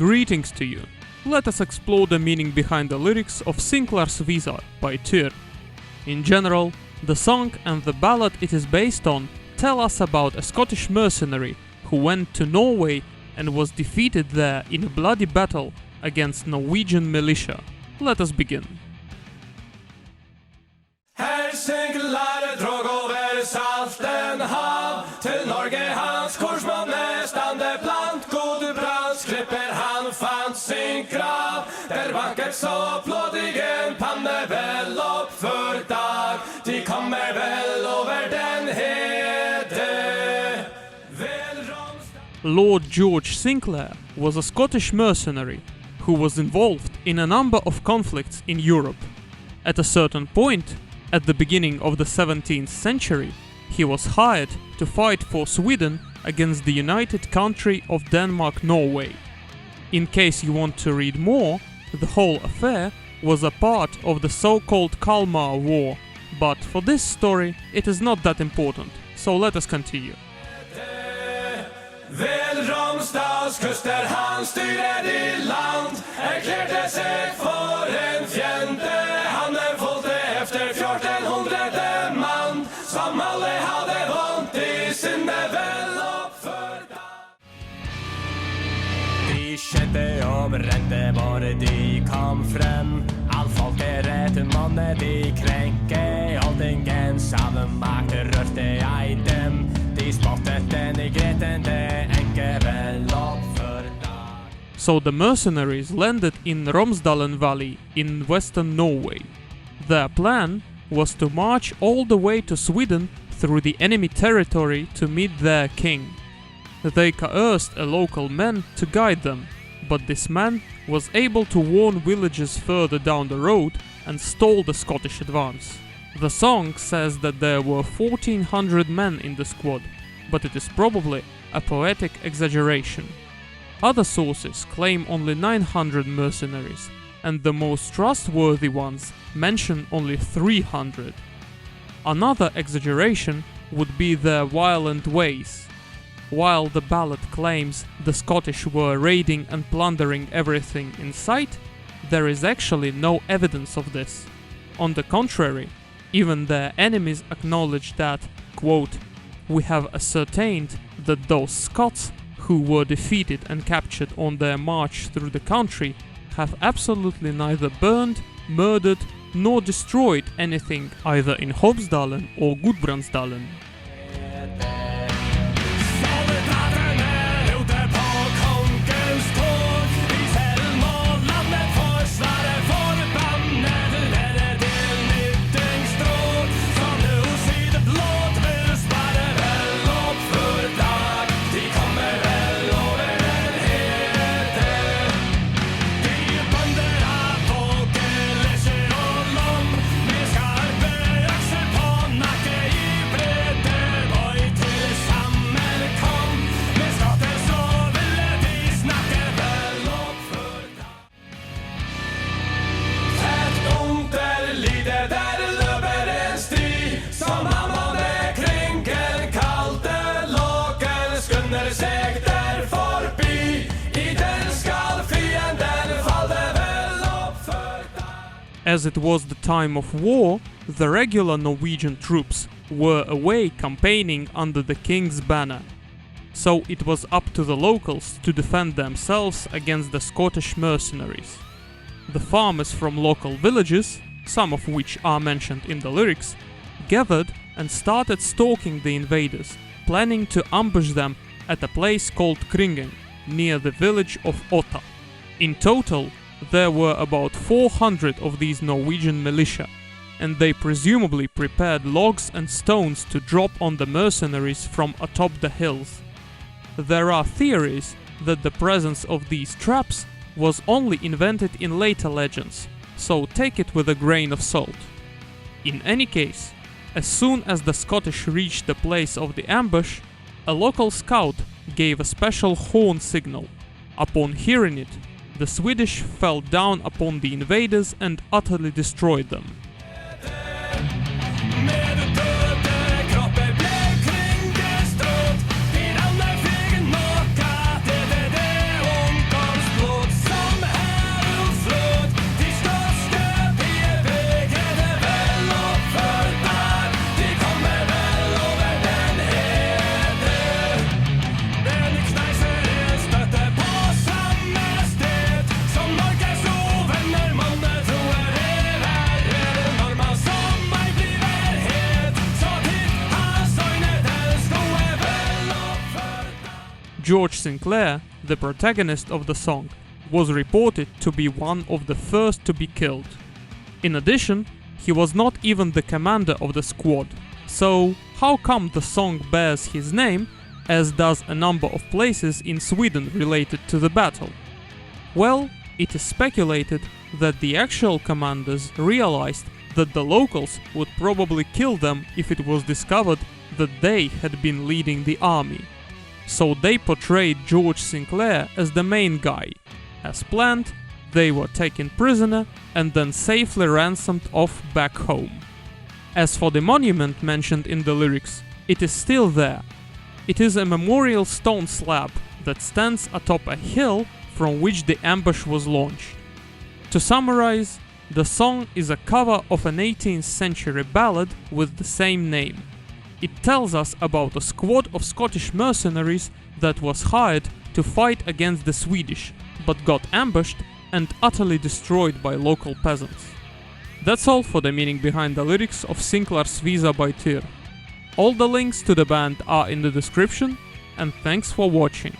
Greetings to you. Let us explore the meaning behind the lyrics of Sinklars Visa by TYR. In general, the song and the ballad it is based on tell us about a Scottish mercenary who went to Norway and was defeated there in a bloody battle against Norwegian militia. Let us begin. Herr Sinklar drog over salten hav til Norge, hans kurs monne, stande blant Gudbrands, klipper fant sin grav, vanked så blodig pande vel oppført dag, de kommer vel over den hede. Ved Romsdals. Lord George Sinklar was a Scottish mercenary who was involved in a number of conflicts in Europe. At a certain point, at the beginning of the 17th century, he was hired to fight for Sweden against the united country of Denmark-Norway. In case you want to read more, the whole affair was a part of the so-called Kalmar War, but for this story it is not that important, so let us continue. Ved Romsdals kyster han styred I land, erklærete for en fjende, hannem fulgte efter fjortenhundrede mann, som alle havde vondt I sinne vel oppført. De skjedde og brente bare de kom frem, all folkerete monne de krenke, holdningen sammen makt rørte I dem, de spottet den I greten det enke vel oppført. So the mercenaries landed in Romsdalen Valley in western Norway. Their plan was to march all the way to Sweden through the enemy territory to meet their king. They coerced a local man to guide them, but this man was able to warn villages further down the road and stall the Scottish advance. The song says that there were 1400 men in the squad, but it is probably a poetic exaggeration. Other sources claim only 900 mercenaries, and the most trustworthy ones mention only 300. Another exaggeration would be their violent ways. While the ballad claims the Scottish were raiding and plundering everything in sight, there is actually no evidence of this. On the contrary, even their enemies acknowledge that, quote, "We have ascertained that those Scots who were defeated and captured on their march through the country have absolutely neither burned, murdered, nor destroyed anything either in Romsdalen or Gudbrandsdalen." Kongens Tog, I selv og landet forsvaret forbannet, eller del nyttingsdrog, som nu side blått vil spare vel oppført dag, de kommer vel over den hede. De bønder våge, lesje og lom, med skarpe økser på nakke I bredde, og til sammen kom, med skatter så ville de snakke vel oppført dag. Et ondt lide der løper en sti, som han måtte kringen kalte låken, skunder seg der forbi, I den skal fienden falle vel oppført dag. As it was the time of war, the regular Norwegian troops were away campaigning under the king's banner. So it was up to the locals to defend themselves against the Scottish mercenaries. The farmers from local villages, some of which are mentioned in the lyrics, gathered and started stalking the invaders, planning to ambush them at a place called Kringen, near the village of Otta. In total, there were about 400 of these Norwegian militia, and they presumably prepared logs and stones to drop on the mercenaries from atop the hills. There are theories that the presence of these traps was only invented in later legends, so take it with a grain of salt. In any case, as soon as the Scottish reached the place of the ambush, a local scout gave a special horn signal. Upon hearing it, the Swedish fell down upon the invaders and utterly destroyed them. Med døde kropper ble kringestrøtt, I landet fegen nåka, det ondt George Sinclair, the protagonist of the song, was reported to be one of the first to be killed. In addition, he was not even the commander of the squad, so how come the song bears his name, as does a number of places in Sweden related to the battle? Well, it is speculated that the actual commanders realized that the locals would probably kill them if it was discovered that they had been leading the army. So they portrayed George Sinclair as the main guy. As planned, they were taken prisoner and then safely ransomed off back home. As for the monument mentioned in the lyrics, it is still there. It is a memorial stone slab that stands atop a hill from which the ambush was launched. To summarize, the song is a cover of an 18th century ballad with the same name. It tells us about a squad of Scottish mercenaries that was hired to fight against the Swedish, but got ambushed and utterly destroyed by local peasants. That's all for the meaning behind the lyrics of Sinklars Visa by TYR. All the links to the band are in the description, and thanks for watching.